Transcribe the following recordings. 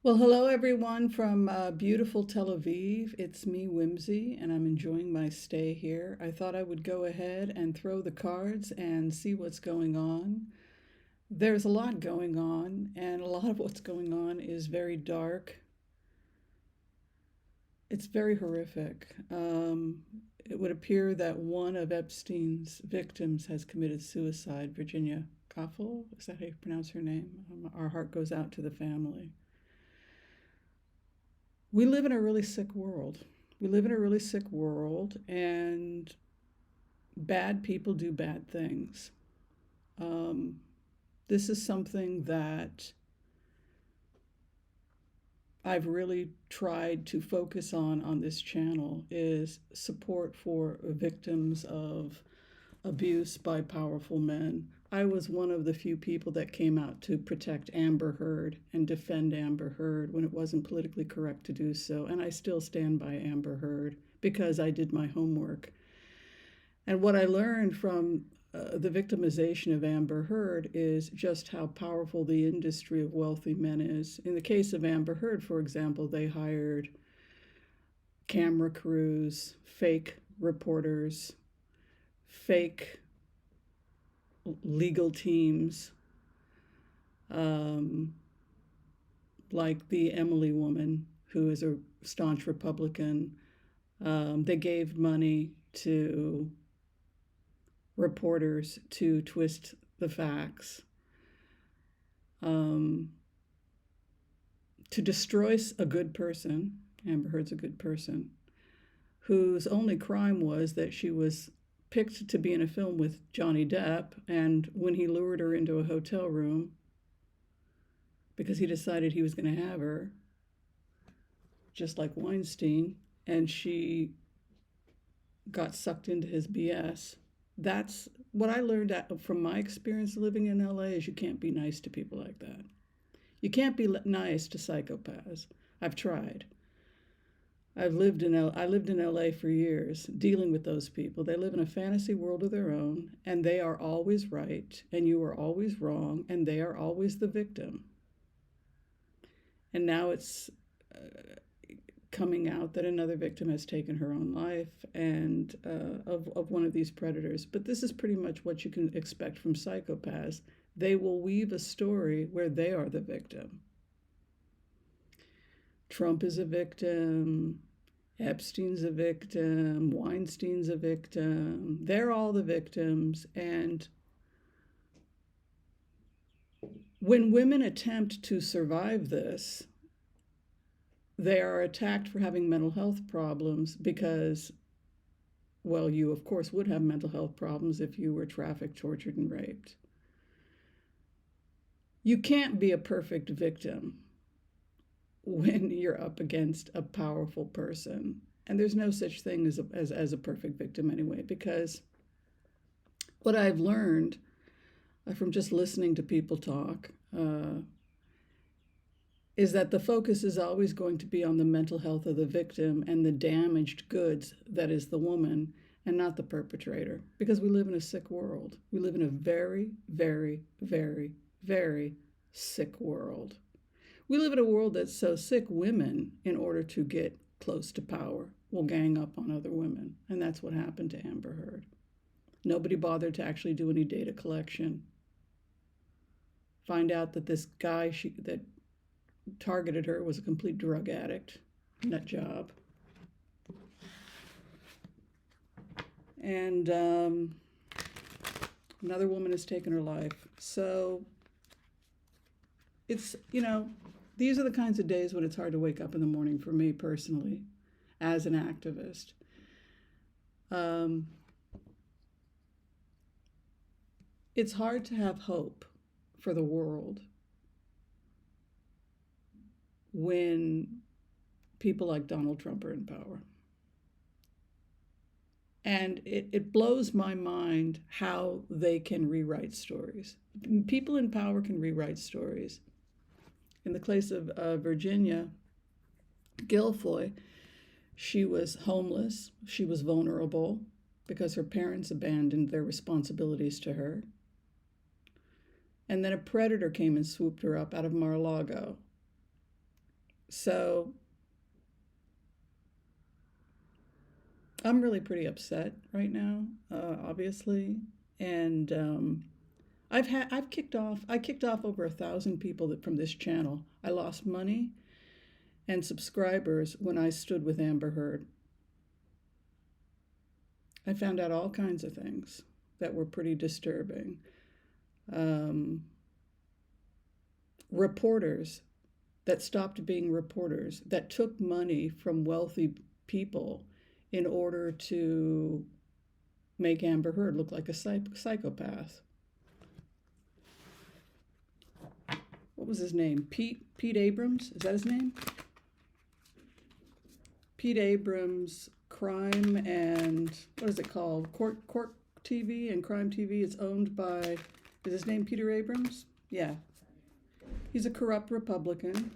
Well, hello everyone from beautiful Tel Aviv. It's me, Whimsy, and I'm enjoying my stay here. I thought I would go ahead and throw the cards and see what's going on. There's a lot going on, and a lot of what's going on is very dark. It's very horrific. It would appear that one of Epstein's victims has committed suicide, Virginia Giuffre. Is that how you pronounce her name? Our heart goes out to the family. We live in a really sick world. We live in a really sick world, and bad people do bad things. Um, this is something that I've really tried to focus on this channel is support for victims of abuse by powerful men. I was one of the few people that came out to protect Amber Heard and defend Amber Heard when it wasn't politically correct to do so. And I still stand by Amber Heard because I did my homework. And what I learned from the victimization of Amber Heard is just how powerful the industry of wealthy men is. In the case of Amber Heard, for example, they hired camera crews, fake reporters, fake legal teams, um, like the Emily woman, who is a staunch Republican. They gave money to reporters to twist the facts, um, to destroy a good person. Amber Heard's a good person, whose only crime was that she was picked to be in a film with Johnny Depp, and when he lured her into a hotel room because he decided he was going to have her, just like Weinstein, and she got sucked into his BS. That's what I learned from my experience living in LA is you can't be nice to people like that. You can't be nice to psychopaths. I've tried. I lived in LA for years dealing with those people. They live in a fantasy world of their own, and they are always right, and you are always wrong, and they are always the victim. And now it's coming out that another victim has taken her own life and of one of these predators. But this is pretty much what you can expect from psychopaths. They will weave a story where they are the victim. Trump is a victim, Epstein's a victim, Weinstein's a victim. They're all the victims. And when women attempt to survive this, they are attacked for having mental health problems because, well, you of course would have mental health problems if you were trafficked, tortured, and raped. You can't be a perfect victim when you're up against a powerful person. And there's no such thing as a perfect victim anyway, because what I've learned from just listening to people talk is that the focus is always going to be on the mental health of the victim and the damaged goods that is the woman and not the perpetrator, because we live in a sick world. We live in a very, very, very, very sick world. We live in a world that's so sick, women, in order to get close to power, will gang up on other women. And that's what happened to Amber Heard. Nobody bothered to actually do any data collection. Find out that this guy that targeted her was a complete drug addict. Nut job. And another woman has taken her life. So it's, these are the kinds of days when it's hard to wake up in the morning for me personally, as an activist. It's hard to have hope for the world when people like Donald Trump are in power. And it blows my mind how they can rewrite stories. People in power can rewrite stories. In the case of Virginia Giuffre, she was homeless, she was vulnerable because her parents abandoned their responsibilities to her. And then a predator came and swooped her up out of Mar-a-Lago. So I'm really pretty upset right now, obviously, and I kicked off over 1,000 people from this channel. I lost money and subscribers when I stood with Amber Heard. I found out all kinds of things that were pretty disturbing. Um, Reporters that stopped being reporters, that took money from wealthy people in order to make Amber Heard look like a psychopath. What was his name? Pete Abrams? Is that his name? Pete Abrams, Crime and what is it called? Court TV and Crime TV. It's owned by, is his name Peter Abrams? Yeah. He's a corrupt Republican,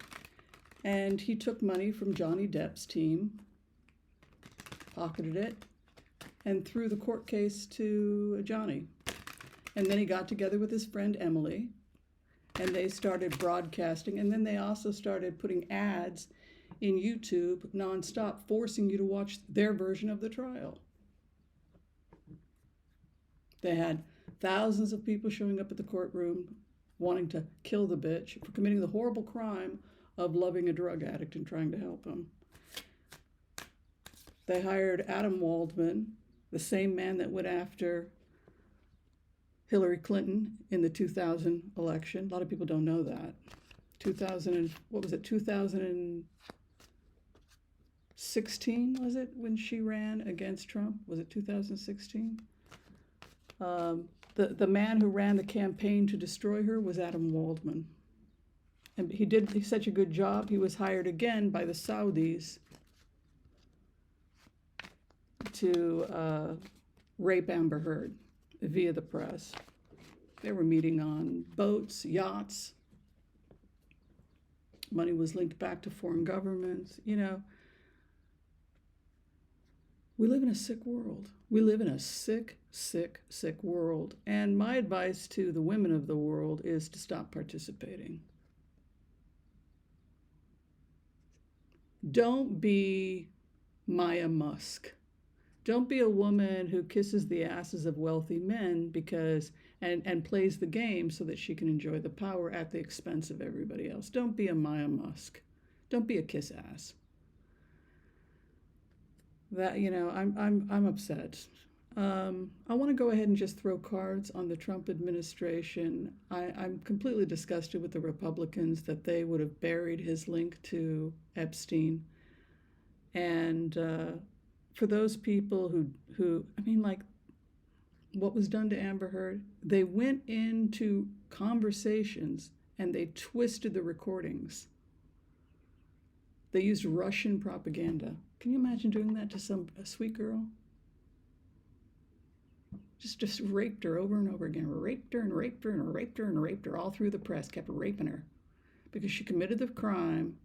and he took money from Johnny Depp's team, pocketed it, and threw the court case to Johnny. And then he got together with his friend Emily, and they started broadcasting, and then they also started putting ads in YouTube nonstop, forcing you to watch their version of the trial. They had thousands of people showing up at the courtroom wanting to kill the bitch for committing the horrible crime of loving a drug addict and trying to help him. They hired Adam Waldman, the same man that went after Hillary Clinton in the 2000 election. A lot of people don't know that. 2016, was it, when she ran against Trump? Was it 2016? The man who ran the campaign to destroy her was Adam Waldman. And he did such a good job, he was hired again by the Saudis to rape Amber Heard via the press. They were meeting on boats, yachts. Money was linked back to foreign governments. You know, we live in a sick world. We live in a sick, sick, sick world. And my advice to the women of the world is to stop participating. Don't be Maya Musk. Don't be a woman who kisses the asses of wealthy men because and plays the game so that she can enjoy the power at the expense of everybody else. Don't be a Maya Musk. Don't be a kiss ass. That, you know, I'm upset. I want to go ahead and just throw cards on the Trump administration. I'm completely disgusted with the Republicans that they would have buried his link to Epstein. And for those people who, I mean, like, what was done to Amber Heard, they went into conversations and they twisted the recordings. They used Russian propaganda. Can you imagine doing that to a sweet girl? Just raped her over and over again. Raped her and raped her and raped her and raped her all through the press. Kept raping her because she committed the crime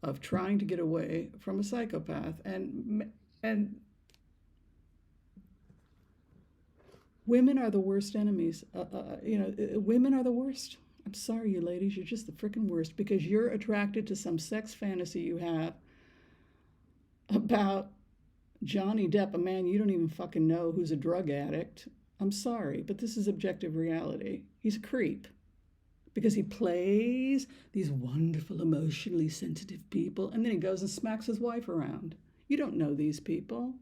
of trying to get away from a psychopath. And women are the worst enemies. Women are the worst. I'm sorry, you ladies, you're just the freaking worst because you're attracted to some sex fantasy you have about Johnny Depp, a man you don't even fucking know who's a drug addict. I'm sorry, but this is objective reality. He's a creep because he plays these wonderful, emotionally sensitive people, and then he goes and smacks his wife around. You don't know these people.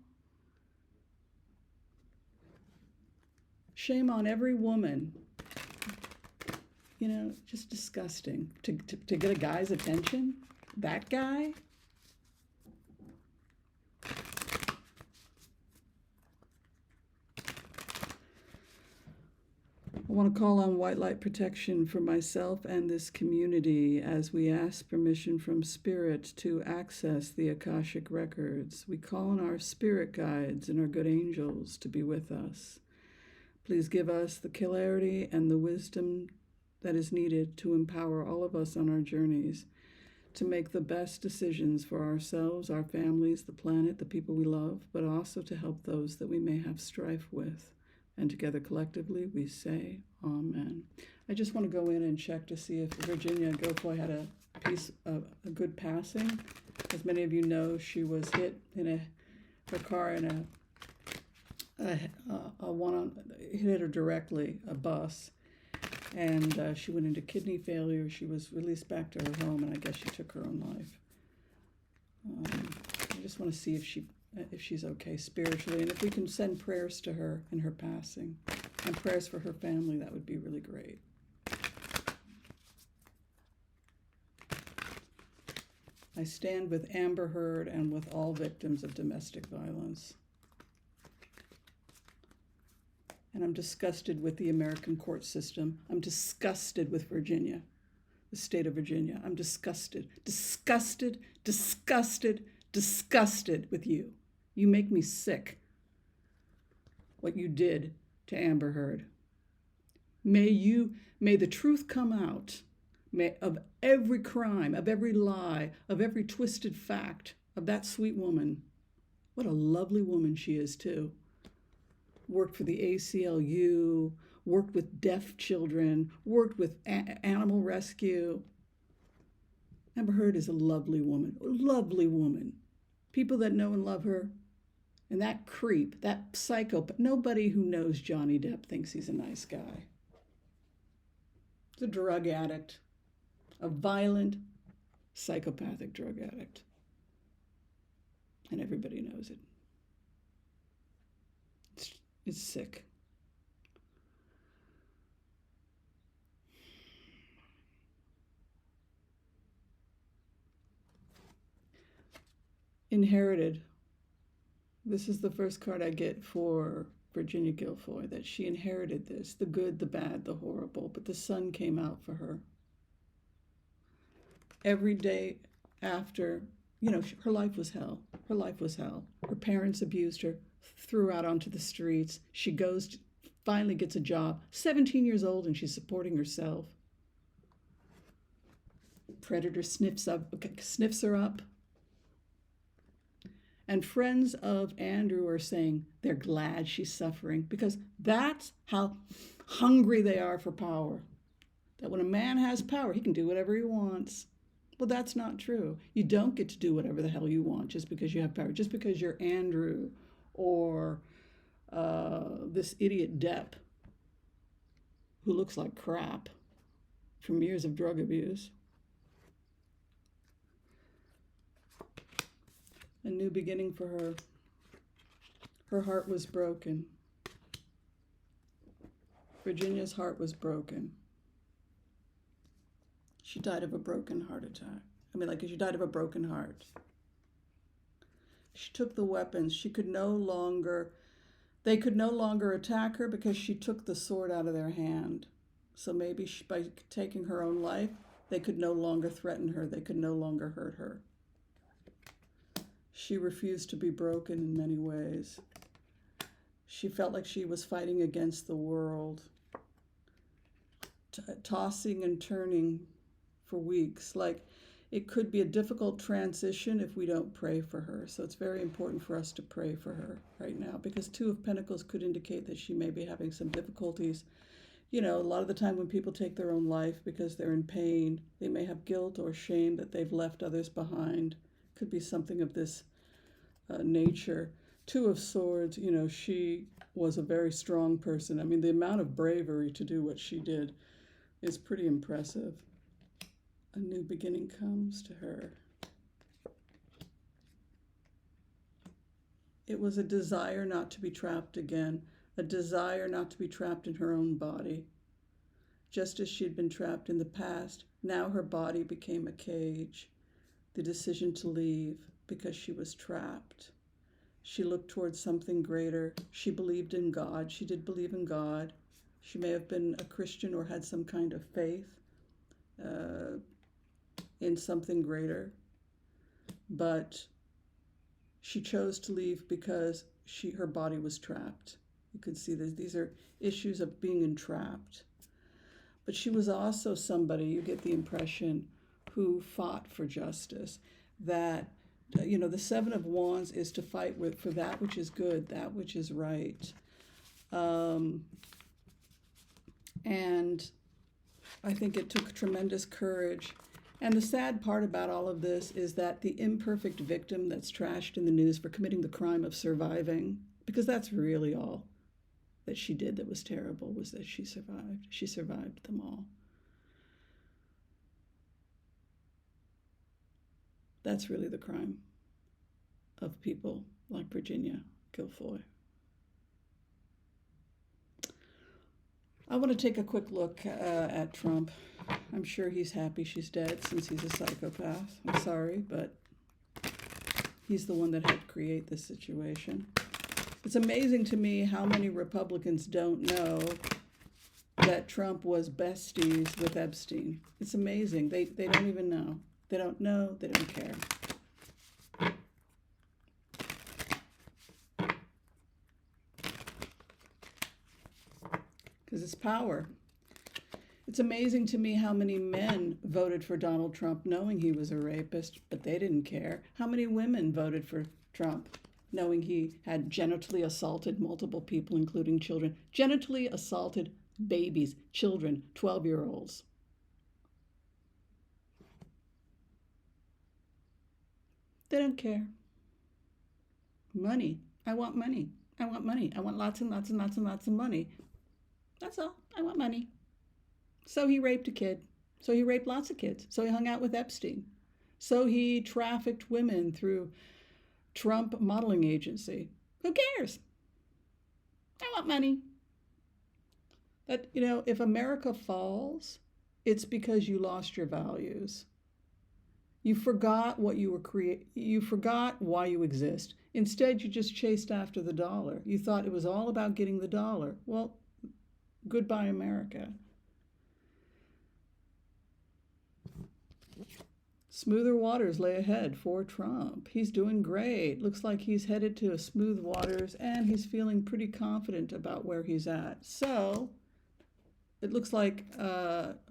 Shame on every woman. You know, just disgusting. To get a guy's attention? That guy? I want to call on white light protection for myself and this community as we ask permission from Spirit to access the Akashic records. We call on our spirit guides and our good angels to be with us. Please give us the clarity and the wisdom that is needed to empower all of us on our journeys to make the best decisions for ourselves, our families, the planet, the people we love, but also to help those that we may have strife with. And together collectively we say, Amen. I just want to go in and check to see if Virginia Giuffre had a good passing. As many of you know, she was hit in her car in hit her directly, a bus, and she went into kidney failure. She was released back to her home, and I guess she took her own life. I just want to see if she's okay spiritually, and if we can send prayers to her in her passing and prayers for her family, that would be really great. I stand with Amber Heard and with all victims of domestic violence. And I'm disgusted with the American court system. I'm disgusted with Virginia, the state of Virginia. I'm disgusted, disgusted, disgusted, disgusted with you. You make me sick, what you did to Amber Heard. May the truth come out of every crime, of every lie, of every twisted fact of that sweet woman. What a lovely woman she is, too. Worked for the ACLU, worked with deaf children, worked with animal rescue. Amber Heard is a lovely woman, lovely woman. People that know and love her, and that creep, that psychopath, nobody who knows Johnny Depp thinks he's a nice guy. He's a drug addict, a violent, psychopathic drug addict. And everybody knows it. It's sick. Inherited. This is the first card I get for Virginia Giuffre, that she inherited this, the good, the bad, the horrible, but the sun came out for her. Every day after, her life was hell. Her life was hell. Her parents abused her, threw her out onto the streets. She finally gets a job, 17 years old, and she's supporting herself. Predator sniffs her up. And friends of Andrew are saying they're glad she's suffering, because that's how hungry they are for power. That when a man has power, he can do whatever he wants. Well, that's not true. You don't get to do whatever the hell you want just because you have power, just because you're Andrew or this idiot Depp who looks like crap from years of drug abuse. A new beginning for her. Her heart was broken. Virginia's heart was broken. She died of a broken heart attack. She died of a broken heart. She took the weapons. They could no longer attack her because she took the sword out of their hand. So maybe by taking her own life, they could no longer threaten her. They could no longer hurt her. She refused to be broken in many ways. She felt like she was fighting against the world, tossing and turning for weeks. Like, it could be a difficult transition if we don't pray for her. So it's very important for us to pray for her right now, because Two of Pentacles could indicate that she may be having some difficulties. A lot of the time when people take their own life because they're in pain, they may have guilt or shame that they've left others behind. Could be something of this nature. Two of Swords, she was a very strong person. The amount of bravery to do what she did is pretty impressive. A new beginning comes to her. It was a desire not to be trapped again, a desire not to be trapped in her own body. Just as she'd been trapped in the past, now her body became a cage. The decision to leave because she was trapped. She looked towards something greater. She believed in God. She did believe in God. She may have been a Christian or had some kind of faith in something greater. But she chose to leave because her body was trapped. You can see these are issues of being entrapped. But she was also somebody, you get the impression, who fought for justice. That, the Seven of Wands is to fight for that which is good, that which is right. And I think it took tremendous courage. And the sad part about all of this is that the imperfect victim that's trashed in the news for committing the crime of surviving, because that's really all that she did that was terrible, was that she survived. She survived them all. That's really the crime of people like Virginia Giuffre. I want to take a quick look at Trump. I'm sure he's happy she's dead since he's a psychopath. I'm sorry, but he's the one that helped create this situation. It's amazing to me how many Republicans don't know that Trump was besties with Epstein. It's amazing. They don't even know. They don't know. They don't care. Because it's power. It's amazing to me how many men voted for Donald Trump knowing he was a rapist, but they didn't care. How many women voted for Trump knowing he had genitally assaulted multiple people, including children? Genitally assaulted babies, children, 12-year-olds. They don't care. Money. I want money. I want money. I want lots and lots and lots and lots of money. That's all. I want money. So he raped a kid. So he raped lots of kids. So he hung out with Epstein. So he trafficked women through Trump modeling agency. Who cares? I want money. But, if America falls, it's because you lost your values. You forgot what you were You forgot why you exist. Instead, you just chased after the dollar. You thought it was all about getting the dollar. Well, goodbye, America. Smoother waters lay ahead for Trump. He's doing great. Looks like he's headed to a smooth waters, and he's feeling pretty confident about where he's at. So it looks like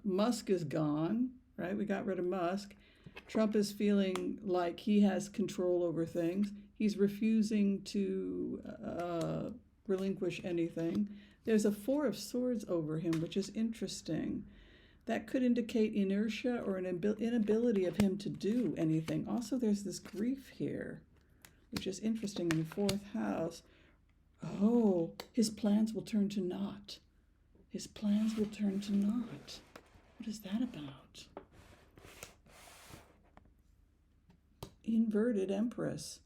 Musk is gone, right? We got rid of Musk. Trump is feeling like he has control over things. He's refusing to relinquish anything. There's a Four of Swords over him, which is interesting. That could indicate inertia or an inability of him to do anything. Also, there's this grief here, which is interesting in the fourth house. Oh, his plans will turn to naught. His plans will turn to naught. What is that about? Inverted Empress.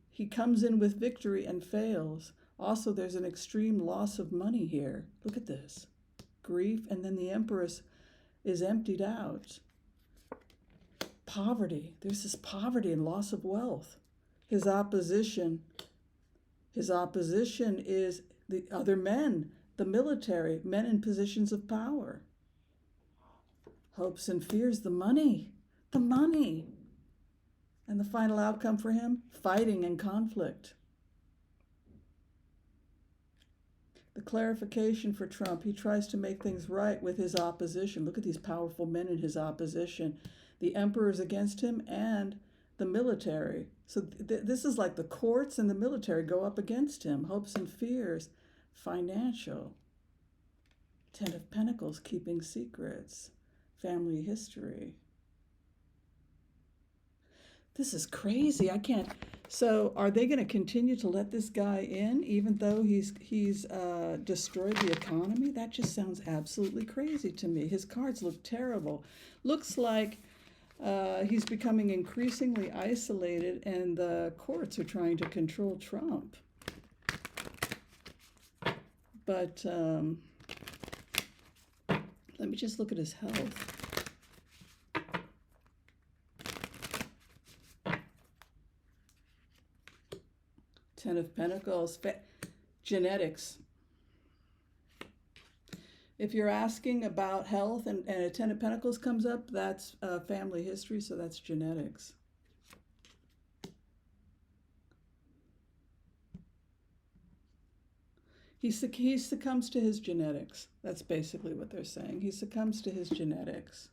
He comes in with victory and fails. Also, there's an extreme loss of money here. Look at this. Grief, and then the Empress is emptied out. Poverty. There's this poverty and loss of wealth. His opposition is the other men, the military, men in positions of power. Hopes and fears, the money. And the final outcome for him, fighting and conflict. The clarification for Trump, he tries to make things right with his opposition. Look at these powerful men in his opposition. The emperor is against him and the military. So this is like the courts and the military go up against him. Hopes and fears, financial. Ten of Pentacles, keeping secrets, family history. This is crazy. I can't. So are they going to continue to let this guy in even though he's destroyed the economy? That just sounds absolutely crazy to me. His cards look terrible. Looks like he's becoming increasingly isolated and the courts are trying to control Trump. But let me just look at his health. Ten of Pentacles, genetics. If you're asking about health and a Ten of Pentacles comes up, that's family history, so that's genetics. He succumbs to his genetics. That's basically what they're saying. He succumbs to his genetics.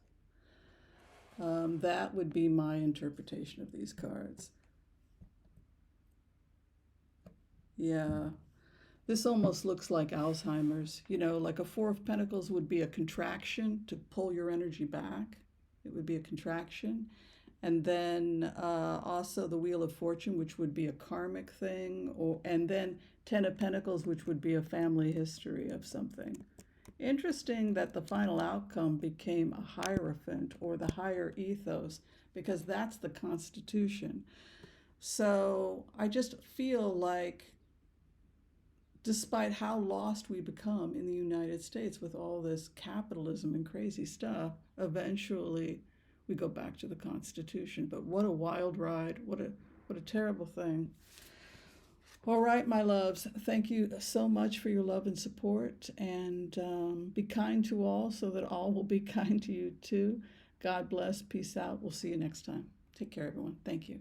That would be my interpretation of these cards. Yeah, This almost looks like Alzheimer's. Like a Four of Pentacles would be a contraction to pull your energy back. It would be a contraction. And then also the Wheel of Fortune, which would be a karmic thing. And then Ten of Pentacles, which would be a family history of something. Interesting that the final outcome became a Hierophant or the higher ethos, because that's the Constitution. So I just feel like, despite how lost we become in the United States with all this capitalism and crazy stuff, eventually we go back to the Constitution. But what a wild ride. What a terrible thing. All right, my loves, thank you so much for your love and support. And be kind to all so that all will be kind to you too. God bless. Peace out. We'll see you next time. Take care, everyone. Thank you.